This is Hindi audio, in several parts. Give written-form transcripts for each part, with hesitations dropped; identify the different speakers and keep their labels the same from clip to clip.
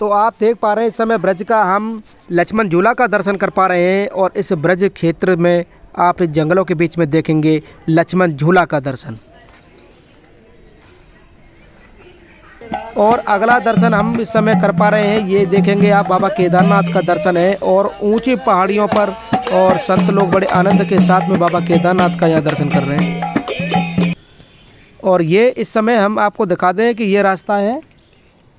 Speaker 1: तो आप देख पा रहे हैं इस समय ब्रज का हम लक्ष्मण झूला का दर्शन कर पा रहे हैं और इस ब्रज क्षेत्र में आप इस जंगलों के बीच में देखेंगे लक्ष्मण झूला का दर्शन। और अगला दर्शन हम इस समय कर पा रहे हैं, ये देखेंगे आप बाबा केदारनाथ का दर्शन है और ऊंची पहाड़ियों पर और संत लोग बड़े आनंद के साथ में बाबा केदारनाथ का यहाँ दर्शन कर रहे हैं। और ये इस समय हम आपको दिखा दें कि ये रास्ता है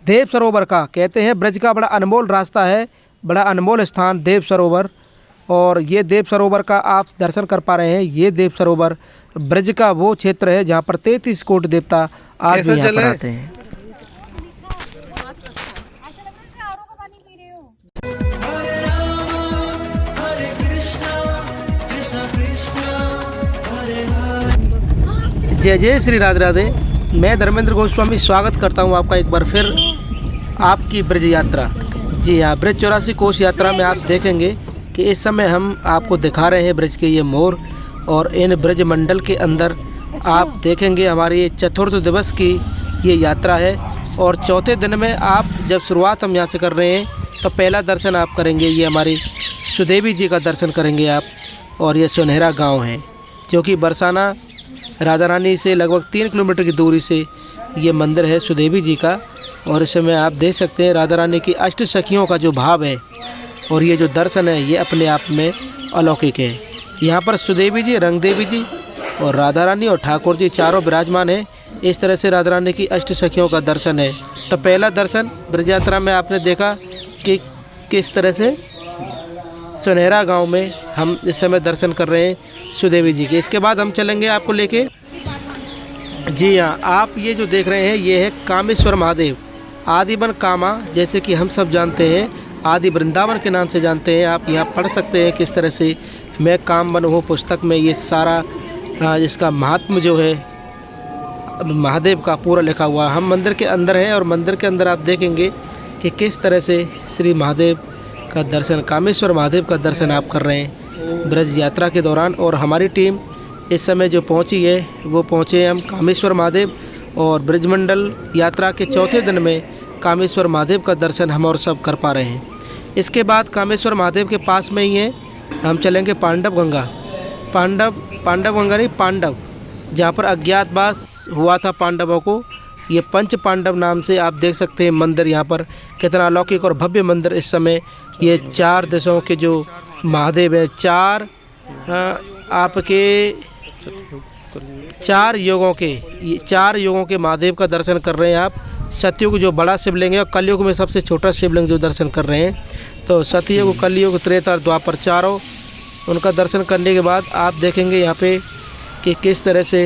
Speaker 1: देव सरोवर का। कहते हैं ब्रज का बड़ा अनमोल रास्ता है, बड़ा अनमोल स्थान देव सरोवर। और ये देव सरोवर का आप दर्शन कर पा रहे हैं। ये देव सरोवर ब्रज का वो क्षेत्र है जहाँ पर 33 कोटि देवता आज भी यहाँ पर आते हैं। जय जय श्री राधे राधे। मैं धर्मेंद्र गोस्वामी स्वागत करता हूं आपका एक बार फिर आपकी ब्रज यात्रा। जी हाँ, ब्रज 84 कोष यात्रा में आप देखेंगे कि इस समय हम आपको दिखा रहे हैं ब्रज के ये मोर। और इन ब्रज मंडल के अंदर आप देखेंगे हमारी ये चतुर्थ दिवस की ये यात्रा है। और चौथे दिन में आप जब शुरुआत हम यहाँ से कर रहे हैं तो पहला दर्शन आप करेंगे, ये हमारी सुदेवी जी का दर्शन करेंगे आप। और ये सुनहरा गाँव है जो कि बरसाना राधा रानी से लगभग 3 किलोमीटर की दूरी से ये मंदिर है सुदेवी जी का। और इस समय आप देख सकते हैं राधा रानी की अष्ट सखियों का जो भाव है और ये जो दर्शन है ये अपने आप में अलौकिक है। यहाँ पर सुदेवी जी, रंग देवी जी और राधा रानी और ठाकुर जी चारों विराजमान हैं। इस तरह से राधा रानी की अष्ट सखियों का दर्शन है। तो पहला दर्शन ब्रज यात्रा में आपने देखा कि किस तरह से सुनहरा गांव में हम इस समय दर्शन कर रहे हैं सुदेवी जी के। इसके बाद हम चलेंगे आपको लेके, जी हाँ, आप ये जो देख रहे हैं ये है कामेश्वर महादेव आदिबन कामा, जैसे कि हम सब जानते हैं आदि वृंदावन के नाम से जानते हैं। आप यहाँ पढ़ सकते हैं किस तरह से मैं काम बन हूँ पुस्तक में ये सारा इसका महात्म जो है महादेव का पूरा लिखा हुआ। हम मंदिर के अंदर हैं और मंदिर के अंदर आप देखेंगे कि किस तरह से श्री महादेव का दर्शन, कामेश्वर महादेव का दर्शन आप कर रहे हैं ब्रज यात्रा के दौरान। और हमारी टीम इस समय जो पहुंची है वो पहुंचे हम कामेश्वर महादेव। और ब्रजमंडल यात्रा के चौथे दिन में कामेश्वर महादेव का दर्शन हम और सब कर पा रहे हैं। इसके बाद कामेश्वर महादेव के पास में ही है हम चलेंगे पांडव गंगा। पांडव गंगा नहीं, पांडव, जहाँ पर अज्ञातवास हुआ था पांडवों को। ये पंच पांडव नाम से आप देख सकते हैं मंदिर, यहाँ पर कितना अलौकिक और भव्य मंदिर। इस समय ये 4 दिशाओं के जो महादेव हैं, 4 आपके 4 युगों के महादेव का दर्शन कर रहे हैं आप। सतयुग जो बड़ा शिवलिंग है और कलयुग में सबसे छोटा शिवलिंग जो दर्शन कर रहे हैं। तो सतयुग, कलयुग, त्रेता, द्वापर चारों उनका दर्शन करने के बाद आप देखेंगे यहाँ पे कि किस तरह से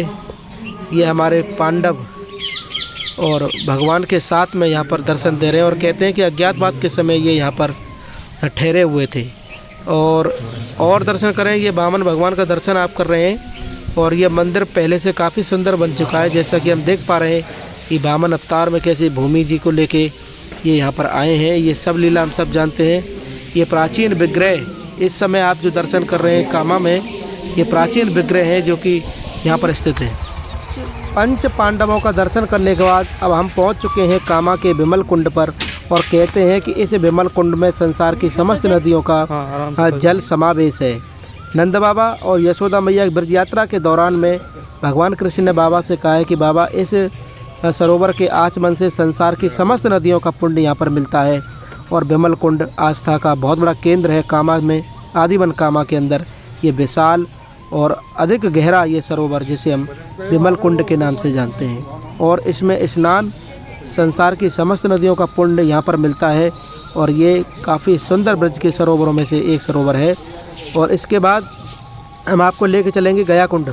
Speaker 1: ये हमारे पांडव और भगवान के साथ में यहाँ पर दर्शन दे रहे हैं। और कहते हैं कि अज्ञातवास के समय ये यहाँ पर ठहरे हुए थे। और दर्शन करें, ये वामन भगवान का दर्शन आप कर रहे हैं। और ये मंदिर पहले से काफ़ी सुंदर बन चुका है, जैसा कि हम देख पा रहे हैं कि वामन अवतार में कैसे भूमि जी को लेके ये यहाँ पर आए हैं। ये सब लीला हम सब जानते हैं। ये प्राचीन विग्रह इस समय आप जो दर्शन कर रहे हैं कामा में, ये प्राचीन विग्रह हैं जो कि यहाँ पर स्थित है। पंच पांडवों का दर्शन करने के बाद अब हम पहुँच चुके हैं कामा के विमल कुंड पर। और कहते हैं कि इस विमल कुंड में संसार की समस्त नदियों का जल समावेश है। नंद बाबा और यशोदा मैया ब्रज यात्रा के दौरान में भगवान कृष्ण ने बाबा से कहा है कि बाबा इस सरोवर के आचमन से संसार की समस्त नदियों का पुण्य यहाँ पर मिलता है। और विमल कुंड आस्था का बहुत बड़ा केंद्र है कामा में, आदिवन कामा के अंदर। ये विशाल और अधिक गहरा ये सरोवर जिसे हम विमल कुंड के नाम से जानते हैं। और इसमें स्नान संसार की समस्त नदियों का पुण्य यहाँ पर मिलता है। और ये काफ़ी सुंदर ब्रज के सरोवरों में से एक सरोवर है। और इसके बाद हम आपको लेके चलेंगे गया कुंड।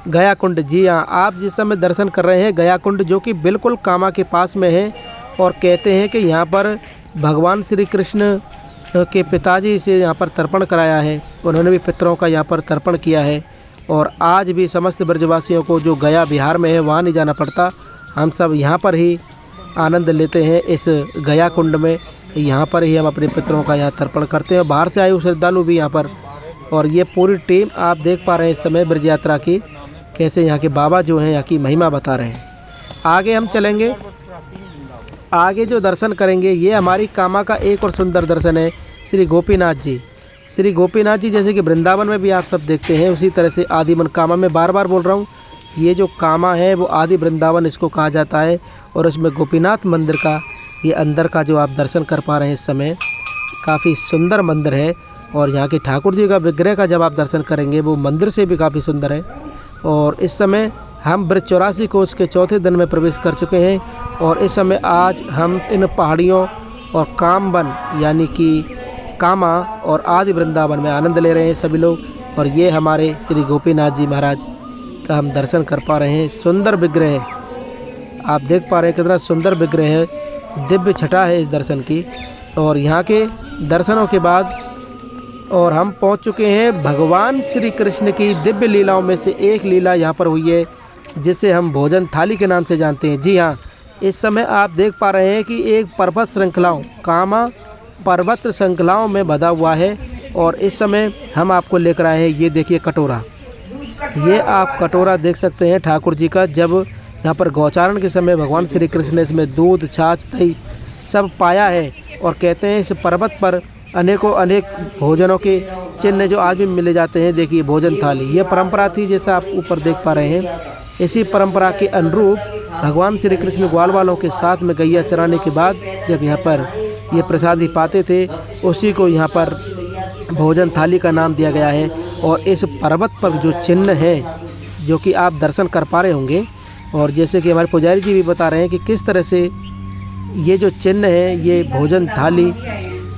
Speaker 1: गया कुंड, जी हाँ, आप जिस समय दर्शन कर रहे हैं गया कुंड, जो कि बिल्कुल कामा के पास में है। और कहते हैं कि यहाँ पर भगवान श्री कृष्ण के पिताजी से यहाँ पर तर्पण कराया है, उन्होंने भी पितरों का यहाँ पर तर्पण किया है। और आज भी समस्त ब्रजवासियों को जो गया बिहार में है वहाँ नहीं जाना पड़ता, हम सब यहाँ पर ही आनंद लेते हैं इस गया कुंड में। यहाँ पर ही हम अपने पितरों का यहाँ तर्पण करते हैं। बाहर से आए हुए श्रद्धालु भी यहाँ पर। और ये पूरी टीम आप देख पा रहे हैं इस समय ब्रज यात्रा की, कैसे यहाँ के बाबा जो हैं यहाँ की महिमा बता रहे हैं। आगे हम चलेंगे आगे जो दर्शन करेंगे ये हमारी कामा का एक और सुंदर दर्शन है, श्री गोपीनाथ जी। श्री गोपीनाथ जी जैसे कि वृंदावन में भी आप सब देखते हैं, उसी तरह से आदि मन कामा में बार बार बोल रहा हूँ, ये जो कामा है वो आदि वृंदावन इसको कहा जाता है। और उसमें गोपीनाथ मंदिर का ये अंदर का जो आप दर्शन कर पा रहे हैं इस समय, काफ़ी सुंदर मंदिर है। और यहाँ के ठाकुर जी का विग्रह का जब आप दर्शन करेंगे वो मंदिर से भी काफ़ी सुंदर है। और इस समय हम ब्रज 84 कोष के चौथे दिन में प्रवेश कर चुके हैं। और इस समय आज हम इन पहाड़ियों और कामवन यानी कि कामा और आदि वृंदावन में आनंद ले रहे हैं सभी लोग। और ये हमारे श्री गोपीनाथ जी महाराज का हम दर्शन कर पा रहे हैं। सुंदर विग्रह है, आप देख पा रहे हैं कितना सुंदर विग्रह है, दिव्य छटा है इस दर्शन की। और यहाँ के दर्शनों के बाद और हम पहुँच चुके हैं भगवान श्री कृष्ण की दिव्य लीलाओं में से एक लीला यहाँ पर हुई है, जिसे हम भोजन थाली के नाम से जानते हैं। जी हाँ, इस समय आप देख पा रहे हैं कि एक पर्वत श्रृंखलाओं, कामा पर्वत श्रृंखलाओं में बधा हुआ है। और इस समय हम आपको लेकर आए हैं, ये देखिए कटोरा, ये आप कटोरा देख सकते हैं ठाकुर जी का। जब यहाँ पर गौचारण के समय भगवान श्री कृष्ण ने इसमें दूध, छाछ, दही सब पाया है। और कहते हैं इस पर्वत पर अनेकों अनेक भोजनों के चिन्ह जो आज भी मिले जाते हैं। देखिए भोजन थाली, ये परंपरा थी जैसा आप ऊपर देख पा रहे हैं। इसी परंपरा के अनुरूप भगवान श्री कृष्ण ग्वाल वालों के साथ में गैया चराने के बाद जब यहाँ पर ये प्रसादी पाते थे, उसी को यहाँ पर भोजन थाली का नाम दिया गया है। और इस पर्वत पर जो चिन्ह है जो कि आप दर्शन कर पा रहे होंगे, और जैसे कि हमारे पुजारी जी भी बता रहे हैं कि किस तरह से ये जो चिन्ह है, ये भोजन थाली,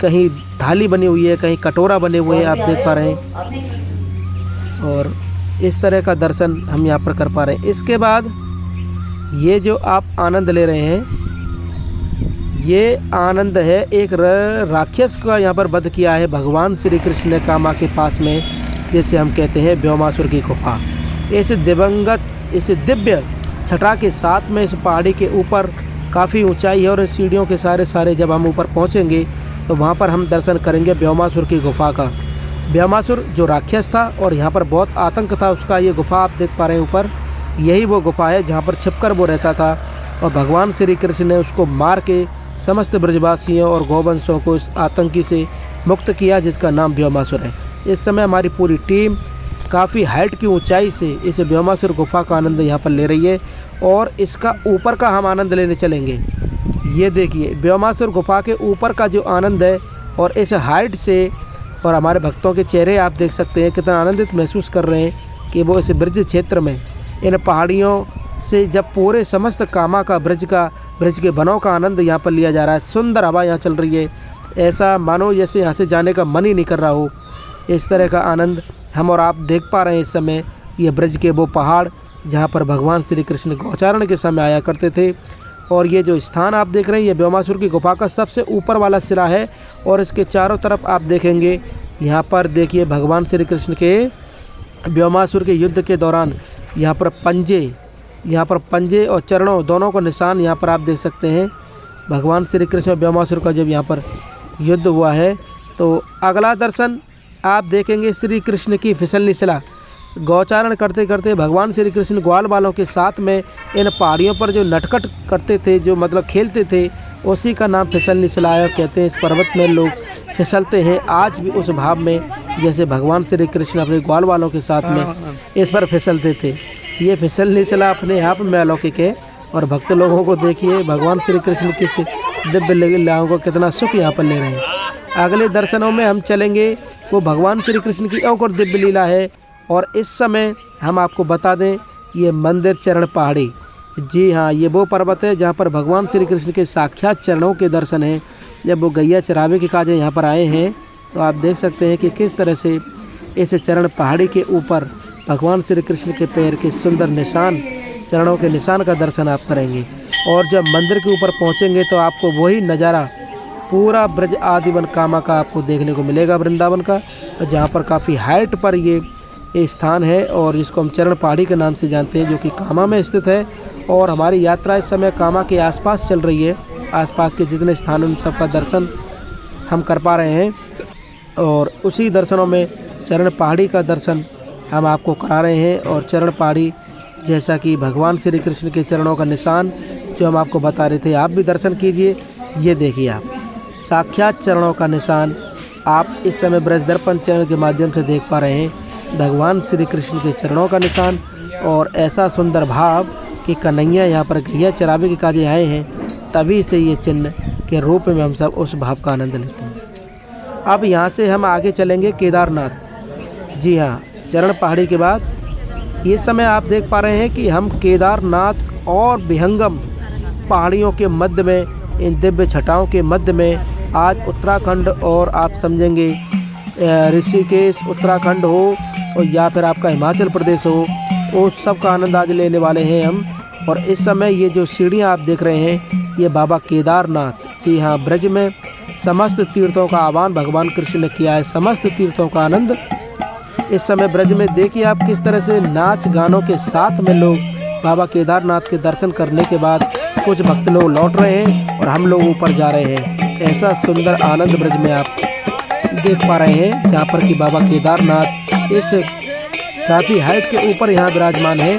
Speaker 1: कहीं थाली बनी हुई है, कहीं कटोरा बने हुए हैं, आप देख पा रहे हैं। और इस तरह का दर्शन हम यहाँ पर कर पा रहे हैं। इसके बाद ये जो आप आनंद ले रहे हैं, ये आनंद है एक राक्षस का यहाँ पर वध किया है भगवान श्री कृष्ण ने कामा के पास में, जिसे हम कहते हैं व्योमासुर की गुफा। इस दिवंगत, इस दिव्य छटा के साथ में इस पहाड़ी के ऊपर काफ़ी ऊंचाई है। और इस सीढ़ियों के सारे जब हम ऊपर पहुँचेंगे तो वहाँ पर हम दर्शन करेंगे व्योमासुर की गुफा का। व्योमासुर जो राक्षस था और यहाँ पर बहुत आतंक था उसका, ये गुफा आप देख पा रहे हैं ऊपर, यही वो गुफा है जहाँ पर छिपकर वो रहता था। और भगवान श्री कृष्ण ने उसको मार के समस्त ब्रजवासियों और गौवंशों को इस आतंकी से मुक्त किया, जिसका नाम व्योमासुर है। इस समय हमारी पूरी टीम काफ़ी हाइट की ऊंचाई से इस व्योमासुर गुफा का आनंद यहाँ पर ले रही है। और इसका ऊपर का हम आनंद लेने चलेंगे। ये देखिए व्योमासुर गुफा के ऊपर का जो आनंद है, और इस हाइट से, और हमारे भक्तों के चेहरे आप देख सकते हैं कितना आनंदित महसूस कर रहे हैं कि वो इस ब्रज क्षेत्र में इन पहाड़ियों से जब पूरे समस्त कामा का ब्रज के वनों का आनंद यहाँ पर लिया जा रहा है। सुंदर हवा यहाँ चल रही है, ऐसा मानो जैसे यहाँ से जाने का मन ही नहीं कर रहा हो। इस तरह का आनंद हम और आप देख पा रहे हैं इस समय। ये ब्रज के वो पहाड़ जहाँ पर भगवान श्री कृष्ण गौचारण के समय आया करते थे। और ये जो स्थान आप देख रहे हैं, ये व्योमासुर की गुफा का सबसे ऊपर वाला सिरा है। और इसके चारों तरफ आप देखेंगे, यहाँ पर देखिए भगवान श्री कृष्ण के व्योमासुर के युद्ध के दौरान यहाँ पर पंजे और चरणों दोनों को निशान यहाँ पर आप देख सकते हैं। भगवान श्री कृष्ण और व्योमासुर का जब यहाँ पर युद्ध हुआ है, तो अगला दर्शन आप देखेंगे श्री कृष्ण की फिसलनी शिला। गौचारण करते करते भगवान श्री कृष्ण ग्वाल वालों के साथ में इन पहाड़ियों पर जो नटखट करते थे, जो मतलब खेलते थे, उसी का नाम फिसलनी शिला है। कहते हैं इस पर्वत में लोग फिसलते हैं आज भी उस भाव में जैसे भगवान श्री कृष्ण अपने ग्वाल वालों के साथ में इस पर फिसलते थे। ये फिसलनी शिला अपने आप में अलौकिक है। और भक्त लोगों को देखिए भगवान श्री कृष्ण की दिव्य लीलाओं को कितना सुख यहाँ पर ले रहे हैं। अगले दर्शनों में हम चलेंगे, वो भगवान श्री कृष्ण की और दिव्य लीला है। और इस समय हम आपको बता दें, ये मंदिर चरण पहाड़ी, जी हाँ, ये वो पर्वत है जहाँ पर भगवान श्री कृष्ण के साक्षात चरणों के दर्शन हैं। जब वो गैया चरावे के काज यहाँ पर आए हैं, तो आप देख सकते हैं कि किस तरह से इस चरण पहाड़ी के ऊपर भगवान श्री कृष्ण के पैर के सुंदर निशान, चरणों के निशान का दर्शन आप करेंगे। और जब मंदिर के ऊपर पहुँचेंगे तो आपको वही नज़ारा पूरा ब्रज आदिवन कामा का आपको देखने को मिलेगा, वृंदावन का, जहाँ पर काफ़ी हाइट पर ये स्थान है और जिसको हम चरण पहाड़ी के नाम से जानते हैं, जो कि कामा में स्थित है। और हमारी यात्रा इस समय कामा के आसपास चल रही है। आसपास के जितने स्थान उन सबका दर्शन हम कर पा रहे हैं। और उसी दर्शनों में चरण पहाड़ी का दर्शन हम आपको करा रहे हैं। और चरण पहाड़ी जैसा कि भगवान श्री कृष्ण के चरणों का निशान जो हम आपको बता रहे थे, आप भी दर्शन कीजिए। ये देखिए आप साक्षात चरणों का निशान आप इस समय ब्रज दर्पण चैनल के माध्यम से देख पा रहे हैं। भगवान श्री कृष्ण के चरणों का निशान और ऐसा सुंदर भाव कि कन्हैया यहाँ पर गैया चरावे के काजे आए हैं, तभी से ये चिन्ह के रूप में हम सब उस भाव का आनंद लेते हैं। अब यहाँ से हम आगे चलेंगे केदारनाथ। जी हाँ, चरण पहाड़ी के बाद ये समय आप देख पा रहे हैं कि हम केदारनाथ और विहंगम पहाड़ियों के मध्य में, इन दिव्य छटाओं के मध्य में आज उत्तराखंड और आप समझेंगे ऋषिकेश उत्तराखंड हो और या फिर आपका हिमाचल प्रदेश हो, उस सब का आनंद आज लेने वाले हैं हम। और इस समय ये जो सीढ़ियाँ आप देख रहे हैं, ये बाबा केदारनाथ। जी हाँ, ब्रज में समस्त तीर्थों का आह्वान भगवान कृष्ण ने किया है। समस्त तीर्थों का आनंद इस समय ब्रज में देखिए आप किस तरह से नाच गानों के साथ में लोग बाबा केदारनाथ के दर्शन करने के बाद कुछ भक्त लोग लौट रहे हैं और हम लोग ऊपर जा रहे हैं। ऐसा सुंदर आनंद ब्रज में आप देख पा रहे हैं, जहाँ पर कि बाबा केदारनाथ इस काफ़ी हाइट के ऊपर यहाँ विराजमान है।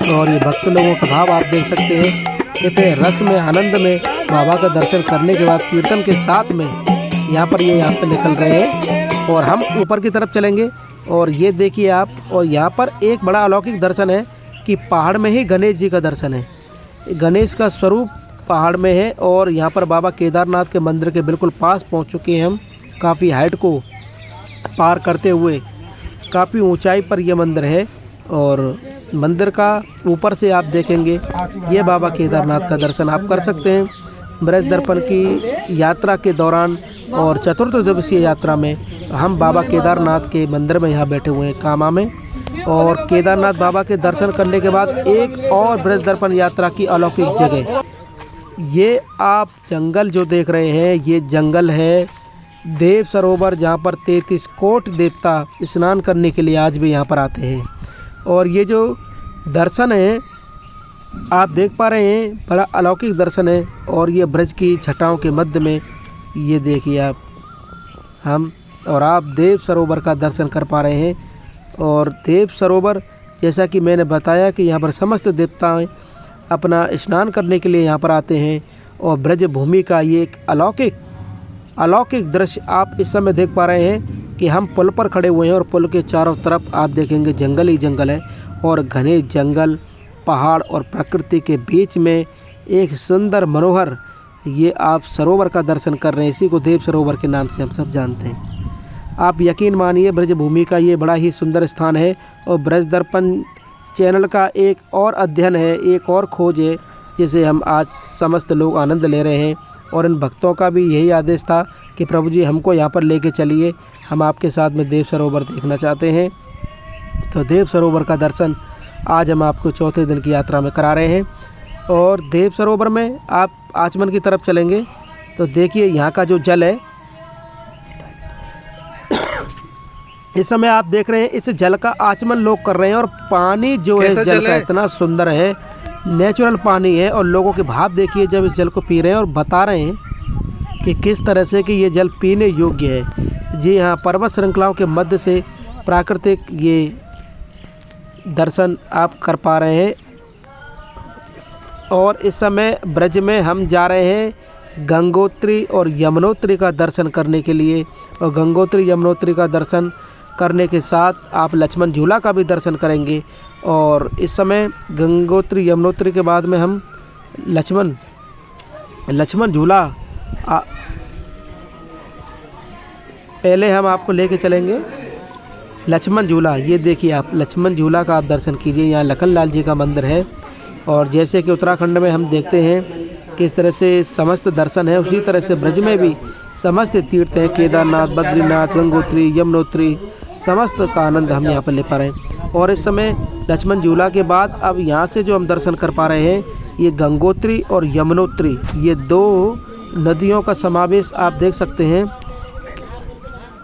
Speaker 1: और ये भक्त लोगों का भाव आप देख सकते हैं, इतने रस में आनंद में बाबा का दर्शन करने के बाद कीर्तन के साथ में यहाँ पर निकल रहे हैं। और हम ऊपर की तरफ चलेंगे और ये देखिए आप, और यहाँ पर एक बड़ा अलौकिक दर्शन है कि पहाड़ में ही गणेश जी का दर्शन है। गणेश का स्वरूप पहाड़ में है और यहाँ पर बाबा केदारनाथ के मंदिर के बिल्कुल पास पहुँच चुके हैं हम। काफ़ी हाइट को पार करते हुए काफ़ी ऊंचाई पर यह मंदिर है और मंदिर का ऊपर से आप देखेंगे ये बाबा केदारनाथ का दर्शन आप कर सकते हैं। ब्रज दर्पण की यात्रा के दौरान और चतुर्थ दिवसीय यात्रा में हम बाबा केदारनाथ के मंदिर में यहाँ बैठे हुए हैं कामा में। और केदारनाथ बाबा के दर्शन करने के बाद एक और ब्रज दर्पण यात्रा की अलौकिक जगह, ये आप जंगल जो देख रहे हैं, ये जंगल है देव सरोवर, जहाँ पर 33 कोट देवता स्नान करने के लिए आज भी यहाँ पर आते हैं। और ये जो दर्शन है आप देख पा रहे हैं, बड़ा अलौकिक दर्शन है। और ये ब्रज की छटाओं के मध्य में ये देखिए आप, हम और आप देव सरोवर का दर्शन कर पा रहे हैं। और देव सरोवर जैसा कि मैंने बताया कि यहाँ पर समस्त देवताएं अपना स्नान करने के लिए यहाँ पर आते हैं। और ब्रज भूमि का ये एक अलौकिक दृश्य आप इस समय देख पा रहे हैं कि हम पुल पर खड़े हुए हैं और पुल के चारों तरफ आप देखेंगे जंगल ही जंगल है और घने जंगल, पहाड़ और प्रकृति के बीच में एक सुंदर मनोहर ये आप सरोवर का दर्शन कर रहे हैं। इसी को देव सरोवर के नाम से हम सब जानते हैं। आप यकीन मानिए ब्रज भूमि का ये बड़ा ही सुंदर स्थान है। और ब्रज दर्पण चैनल का एक और अध्ययन है, एक और खोज है, जिसे हम आज समस्त लोग आनंद ले रहे हैं। और इन भक्तों का भी यही आदेश था कि प्रभु जी हमको यहाँ पर लेके चलिए, हम आपके साथ में देव सरोवर देखना चाहते हैं। तो देव सरोवर का दर्शन आज हम आपको चौथे दिन की यात्रा में करा रहे हैं। और देव सरोवर में आप आचमन की तरफ चलेंगे तो देखिए यहाँ का जो जल है, इस समय आप देख रहे हैं इस जल का आचमन लोग कर रहे हैं। और पानी जो है जल का इतना सुंदर है, नेचुरल पानी है। और लोगों के भाव देखिए जब इस जल को पी रहे हैं और बता रहे हैं कि किस तरह से कि ये जल पीने योग्य है। जी हाँ, पर्वत श्रृंखलाओं के मध्य से प्राकृतिक ये दर्शन आप कर पा रहे हैं। और इस समय ब्रज में हम जा रहे हैं गंगोत्री और यमुनोत्री का दर्शन करने के लिए। और गंगोत्री यमुनोत्री का दर्शन करने के साथ आप लक्ष्मण झूला का भी दर्शन करेंगे। और इस समय गंगोत्री यमुनोत्री के बाद में हम लक्ष्मण झूला पहले हम आपको लेके चलेंगे लक्ष्मण झूला। ये देखिए आप लक्ष्मण झूला का आप दर्शन कीजिए। यहाँ लखनलाल जी का मंदिर है। और जैसे कि उत्तराखंड में हम देखते हैं किस तरह से समस्त दर्शन है, उसी तरह से ब्रज में भी समस्त तीर्थ हैं, केदारनाथ, बद्रीनाथ, गंगोत्री, यमुनोत्री, समस्त का आनंद हम यहाँ पर ले पा रहे हैं। और इस समय लक्ष्मण झूला के बाद अब यहाँ से जो हम दर्शन कर पा रहे हैं, ये गंगोत्री और यमुनोत्री, ये दो नदियों का समावेश आप देख सकते हैं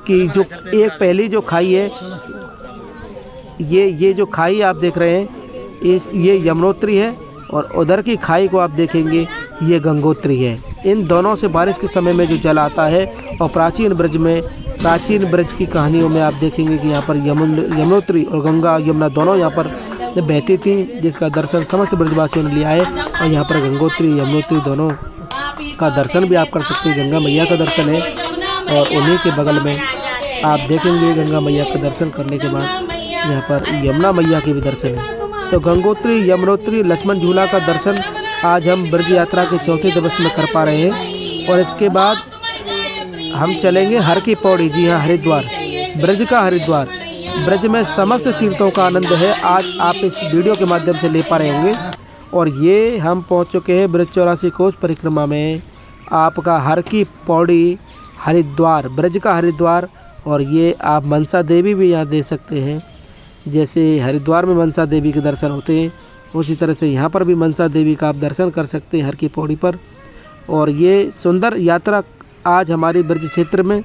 Speaker 1: कि जो एक पहली जो खाई है, ये जो खाई आप देख रहे हैं ये यमुनोत्री है। और उधर की खाई को आप देखेंगे ये गंगोत्री है। इन दोनों से बारिश के समय में जो जल आता है। और प्राचीन ब्रज की कहानियों में आप देखेंगे कि यहाँ पर यमुनोत्री और गंगा यमुना दोनों यहाँ पर बहती थी, जिसका दर्शन समस्त ब्रजवासियों ने लिया है। और यहाँ पर गंगोत्री यमुनोत्री दोनों का दर्शन भी आप कर सकते हैं। गंगा मैया का दर्शन है और उन्हीं के बगल में आप देखेंगे गंगा मैया का दर्शन करने के बाद यहाँ पर यमुना मैया के भी दर्शन है। तो गंगोत्री यमुनोत्री लक्ष्मण झूला का दर्शन आज हम ब्रज यात्रा के चौथे दिवस में कर पा रहे हैं। और इसके बाद हम चलेंगे हर की पौड़ी। जी हाँ, हरिद्वार, ब्रज का हरिद्वार। ब्रज में समस्त तीर्थों का आनंद है, आज आप इस वीडियो के माध्यम से ले पा रहे होंगे। और ये हम पहुंच चुके हैं ब्रज 84 कोस परिक्रमा में, आपका हर की पौड़ी हरिद्वार, ब्रज का हरिद्वार। और ये आप मनसा देवी भी यहाँ दे सकते हैं। जैसे हरिद्वार में मनसा देवी के दर्शन होते हैं, उसी तरह से यहाँ पर भी मनसा देवी का आप दर्शन कर सकते हैं हर की पौड़ी पर। और ये सुंदर यात्रा आज हमारी ब्रज क्षेत्र में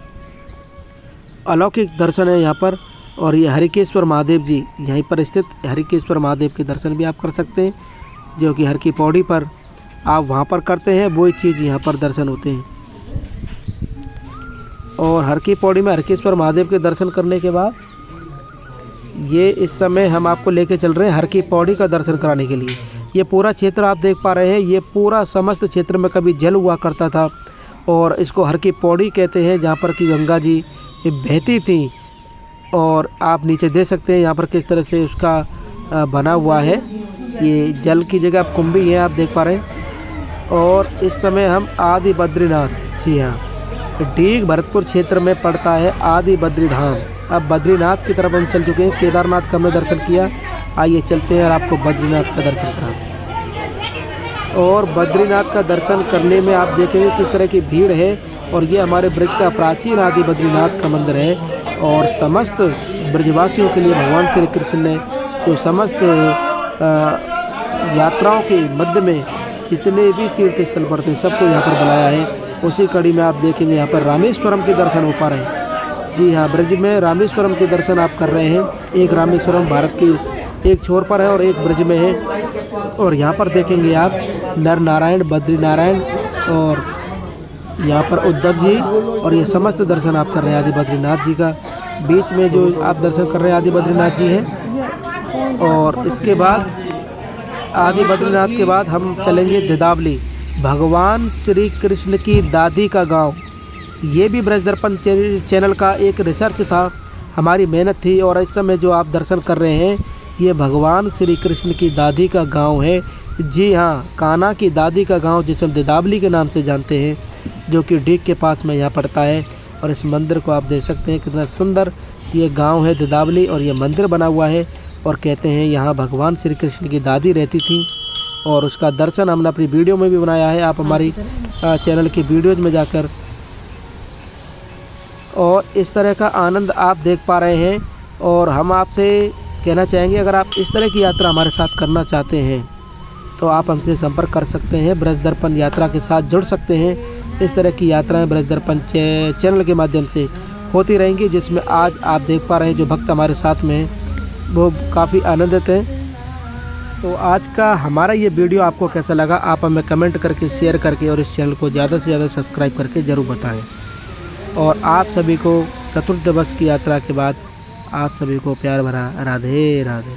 Speaker 1: अलौकिक दर्शन है यहाँ पर। और ये हरिकेश्वर महादेव जी यहीं पर स्थित हरिकेश्वर महादेव के दर्शन भी आप कर सकते हैं, जो कि हर की पौड़ी पर आप वहाँ पर करते हैं, वही चीज़ यहाँ पर दर्शन होते हैं। और हर की पौड़ी में हरिकेश्वर महादेव के दर्शन करने के बाद ये इस समय हम आपको लेके चल रहे हैं हर की पौड़ी का दर्शन कराने के लिए। ये पूरा क्षेत्र आप देख पा रहे हैं, ये पूरा समस्त क्षेत्र में कभी जल हुआ करता था और इसको हर की पौड़ी कहते हैं, जहाँ पर कि गंगा जी बहती थी। और आप नीचे देख सकते हैं यहाँ पर किस तरह से उसका बना हुआ है, ये जल की जगह कुंभी है, आप देख पा रहे हैं। और इस समय हम आदि बद्रीनाथ, जी हाँ, डीग भरतपुर क्षेत्र में पड़ता है आदि बद्री धाम। अब बद्रीनाथ की तरफ हम चल चुके हैं, केदारनाथ का हमने दर्शन किया, आइए चलते हैं और आपको बद्रीनाथ का दर्शन कराते हैं। और बद्रीनाथ का दर्शन करने में आप देखेंगे किस तरह की भीड़ है। और ये हमारे ब्रज का प्राचीन आदि बद्रीनाथ का मंदिर है। और समस्त ब्रजवासियों के लिए भगवान श्री कृष्ण ने जो समस्त यात्राओं के मध्य में जितने भी तीर्थ स्थल पड़ते हैं सबको यहाँ पर बुलाया है। उसी कड़ी में आप देखेंगे यहाँ पर रामेश्वरम के दर्शन हो पा रहे हैं। जी हाँ, ब्रज में रामेश्वरम के दर्शन आप कर रहे हैं। एक रामेश्वरम भारत की एक छोर पर है और एक ब्रज में है। और यहाँ पर देखेंगे आप नर नारायण, बद्री नारायण और यहाँ पर उद्धव जी, और ये समस्त दर्शन आप कर रहे हैं आदि बद्रीनाथ जी का। बीच में जो आप दर्शन कर रहे हैं आदि बद्रीनाथ जी हैं। और इसके बाद आदि बद्रीनाथ के बाद हम चलेंगे दिदावली, भगवान श्री कृष्ण की दादी का गांव। ये भी ब्रज दर्पण चैनल का एक रिसर्च था, हमारी मेहनत थी। और इस समय जो आप दर्शन कर रहे हैं ये भगवान श्री कृष्ण की दादी का गांव है। जी हाँ, कान्हा की दादी का गांव जिसे हम दिदावली के नाम से जानते हैं, जो कि डीग के पास में यहाँ पड़ता है। और इस मंदिर को आप देख सकते हैं कितना सुंदर ये गांव है दिदावली। और ये मंदिर बना हुआ है और कहते हैं यहाँ भगवान श्री कृष्ण की दादी रहती थी। और उसका दर्शन हमने अपनी वीडियो में भी बनाया है, आप हमारी चैनल की वीडियोज़ में जाकर और इस तरह का आनंद आप देख पा रहे हैं। और हम आपसे कहना चाहेंगे, अगर आप इस तरह की यात्रा हमारे साथ करना चाहते हैं तो आप हमसे संपर्क कर सकते हैं, ब्रज दर्पण यात्रा के साथ जुड़ सकते हैं। इस तरह की यात्राएं ब्रज दर्पण चैनल के माध्यम से होती रहेंगी, जिसमें आज आप देख पा रहे हैं जो भक्त हमारे साथ में हैं वो काफ़ी आनंदित हैं। तो आज का हमारा ये वीडियो आपको कैसा लगा, आप हमें कमेंट करके, शेयर करके और इस चैनल को ज़्यादा से ज़्यादा सब्सक्राइब करके ज़रूर बताएं। और आप सभी को चतुर्थ दिवस की यात्रा के बाद आप सभी को प्यार भरा राधे राधे।